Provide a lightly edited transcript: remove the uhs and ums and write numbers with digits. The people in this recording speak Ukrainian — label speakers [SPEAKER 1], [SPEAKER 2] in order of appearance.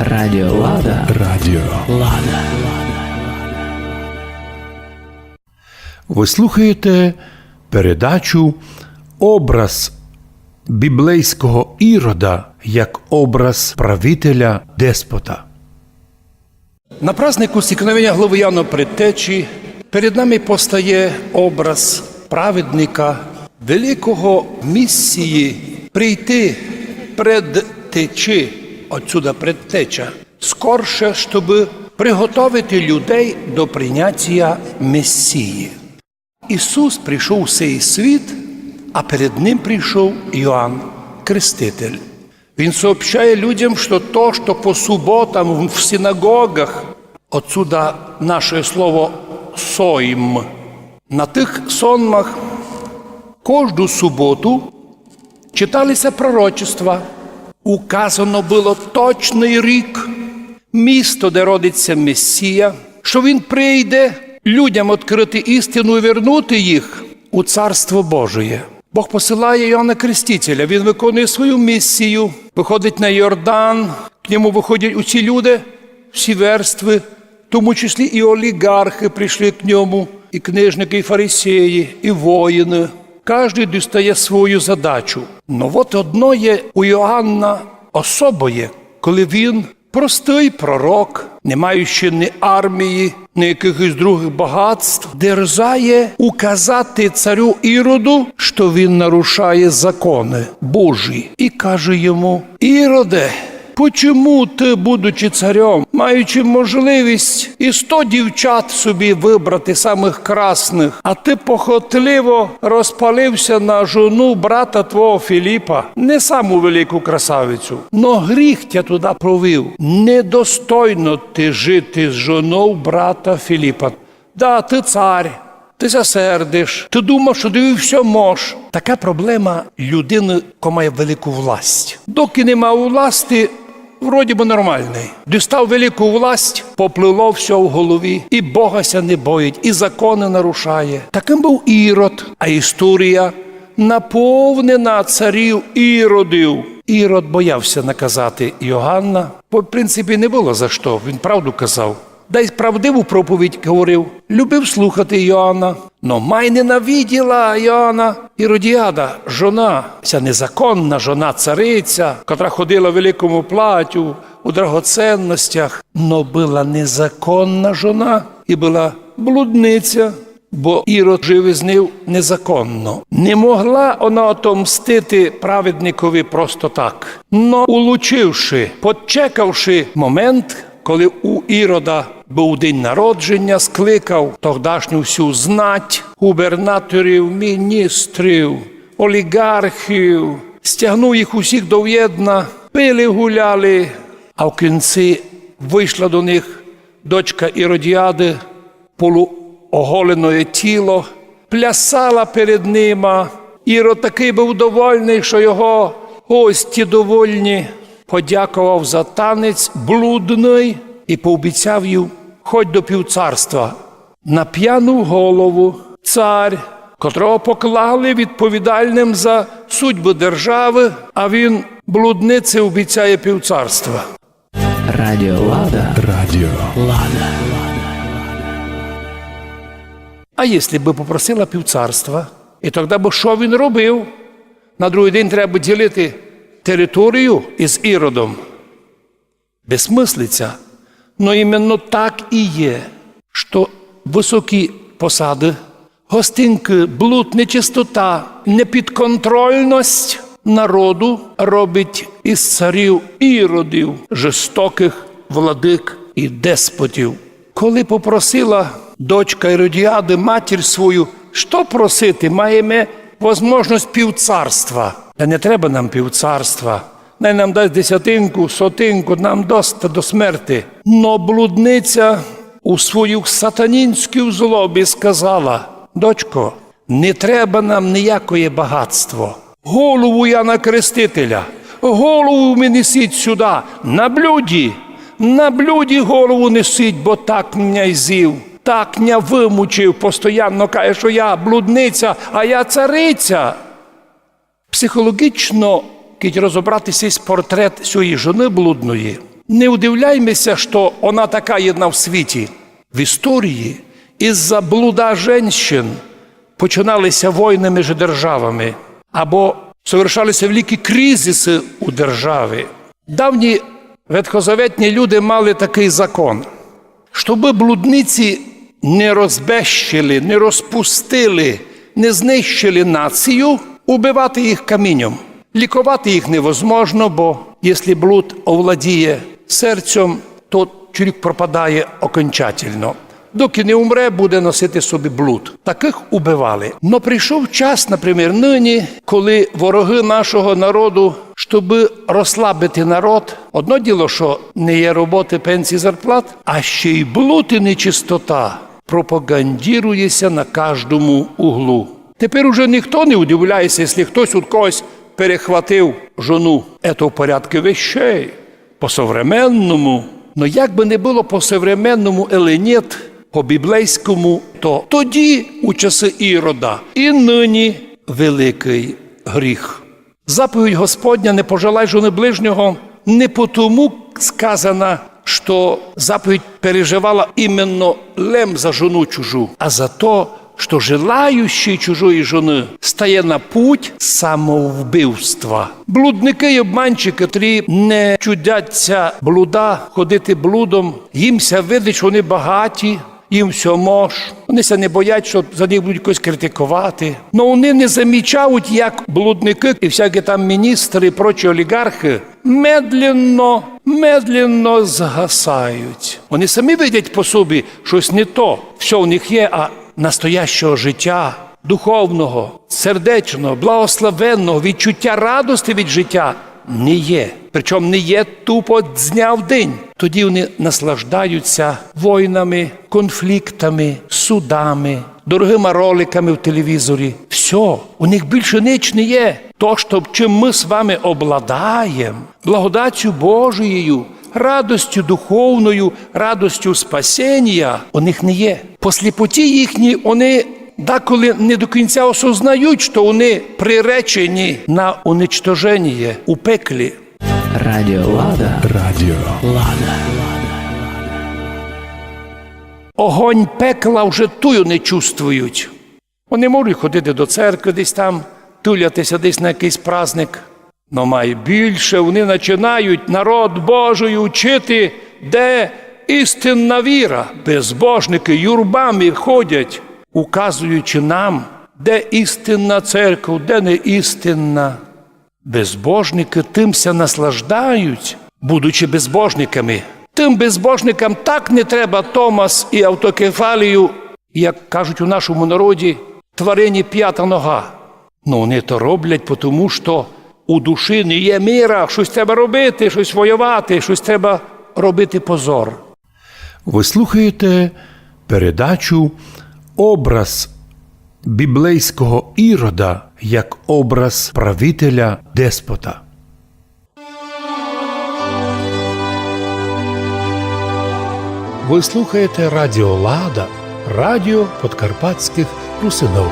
[SPEAKER 1] Радіо Лада.
[SPEAKER 2] Радіо
[SPEAKER 1] Лада.
[SPEAKER 2] Ви слухаєте передачу «Образ біблейського Ірода як образ правителя-деспота».
[SPEAKER 3] На празднику стикновення глави Яна Предтечі перед нами постає образ праведника, великого місії прийти предтечі, отсюда предтеча, скорше, щоб приготовити людей до прийняття Месії. Ісус прийшов у цей світ, а перед Ним прийшов Йоанн Креститель. Він сообщає людям, що то, що по суботам в синагогах, отсюда наше слово «сойм», на тих сонмах кожну суботу читалися пророчества. Указано було точний рік, місто, де родиться Месія, що він прийде людям відкрити істину і вернути їх у Царство Божие. Бог посилає Йоанна Крестителя, він виконує свою місію, виходить на Йордан, к ньому виходять усі люди, всі верстви, в тому числі і олігархи прийшли к ньому, і книжники, і фарисеї, і воїни. Кожен дістає свою задачу. Но от одно є у Йоанна особоє, коли він простий пророк, не маючи ні армії, ні якихось других багатств, дерзає указати царю Іроду, що він нарушає закони Божі. І каже йому: «Іроде, почому ти, будучи царем, маючи можливість і 100 дівчат собі вибрати самих красних, а ти похотливо розпалився на жону брата твого Філіпа, не саму велику красавицю, но гріх тя туди провів. Недостойно ти жити з жоною брата Філіпа. Да, ти цар, ти засердиш, ти думав, що ти все можеш». Така проблема людини, яка має велику власть. Доки нема власті, вроді би нормальний. Дістав велику власть, поплило все в голові, і Бога ся не боїть, і закони нарушає. Таким був Ірод, а історія наповнена царів Іродів. Ірод боявся наказати Йоанна, бо, в принципі, не було за що, він правду казав. Дай правдиву проповідь говорив, любив слухати Йоанна, но май ненавиділа Йоанна Іродіада, жона, ця незаконна жона цариця, котра ходила в великому платю, у драгоценностях, но була незаконна жона і була блудниця, бо Ірод жив із нею незаконно. Не могла вона отомстити праведникові просто так, но улучивши, почекавши момент, коли у Ірода був день народження, скликав тогдашню всю знать, губернаторів, міністрів, олігархів, стягнув їх усіх до в'єдна, пили, гуляли, а в кінці вийшла до них дочка Іродіади, полуоголене тіло, плясала перед ними. Ірод такий був довольний, що його гості довольні, подякував за танець блудний і пообіцяв їм хоч до півцарства. На п'яну голову цар, котрого поклали відповідальним за судьбу держави, а він блудниці обіцяє півцарства.
[SPEAKER 1] Радіо Лада.
[SPEAKER 2] Радіо
[SPEAKER 1] Лада.
[SPEAKER 3] А якщо б попросила півцарства, і тоді б що він робив? На другий день треба ділити територію із Іродом. Безсмислиця. Но іменно так і є, що високі посади, гостинки, блуд, нечистота, непідконтрольність народу робить із царів Іродів, жорстоких владик і деспотів. Коли попросила дочка Іродіади матір свою, що просити, маємо можливість півцарства. Та не треба нам півцарства. Най нам дасть десятинку, сотинку, нам досить до смерти. Но блудниця у свою сатанінську злобі сказала: «Дочко, не треба нам ніякої багатство. Голову Яна Крестителя, голову мені несіть сюди, на блюді голову несіть, бо так мене з'їв, так мене вимучив, постійно каже, що я блудниця, а я цариця». Психологічно, коли розібратися з портрет цієї жони блудної, Не удивляймося, що вона така єдна в світі. В історії із-за блуда жінок починалися війни між державами або совершалися великі кризиси у державі. Давні ветхозаветні люди мали такий закон, щоб блудниці не розбещили, не розпустили, не знищили націю, убивати їх камінням. Лікувати їх невозможно, бо якщо блуд овладіє серцем, то чоловік пропадає окончательно. Доки не умре, буде носити собі блуд. Таких убивали. Но прийшов час, наприклад, нині, коли вороги нашого народу, щоб розслабити народ, одно діло, що не є роботи, пенсії, зарплат, а ще й блуд і нечистота пропагандірується на кожному углу. Тепер уже ніхто не удивляється, якщо хтось у когось перехватив жону. Це в порядку вещей, по-современному. Но як би не було по-современному, але нет, по-біблейському, то тоді, у часи Ірода, і нині великий гріх. Заповідь Господня «Не пожалай жони ближнього» не потому сказано, що заповідь переживала іменно лем за жону чужу, а за то, що желаючий чужої жони стає на путь самовбивства. Блудники й обманщики, які не чудяться блуда, ходити блудом, їмся видить, що вони багаті, їм все мож. Вони не боять, що за них будуть когось критикувати. Но вони не замічають, як блудники і всякі там міністри і прочі олігархи медленно згасають. Вони самі видять по собі щось не то. Все у них є, а настоящого життя, духовного, сердечного, благословенного, відчуття радості від життя не є. Причому не є тупо з дня в день. Тоді вони наслаждаються війнами, конфліктами, судами, дорогими роликами в телевізорі. Все, у них більше ніч не є. То, що чим ми з вами обладаємо, благодаттю Божією, радостю духовною, радостю спасіння, у них не є. По сліпоті їхній вони деколи не до кінця осознають, що вони приречені на уничтоження у пеклі.
[SPEAKER 1] Радіо Лада.
[SPEAKER 2] Радіо
[SPEAKER 1] Лада.
[SPEAKER 3] Огонь пекла вже тую не чувствують. Вони можуть ходити до церкви десь там, тулятися десь на якийсь праздник. Но найбільше вони починають народ Божий учити, де істинна віра. Безбожники юрбами ходять, указуючи нам, де істинна церква, де не істинна. Безбожники тимся наслаждають, будучи безбожниками. Тим безбожникам так не треба Томас і автокефалію, як кажуть у нашому народі, тварині п'ята нога. Ну вони то роблять, тому що у душі не є міра, щось треба робити, щось воювати, щось треба робити позор.
[SPEAKER 2] Ви слухаєте передачу «Образ біблейського Ірода як образ правителя-деспота». Ви слухаєте Радіо Лада, радіо подкарпатських русинов.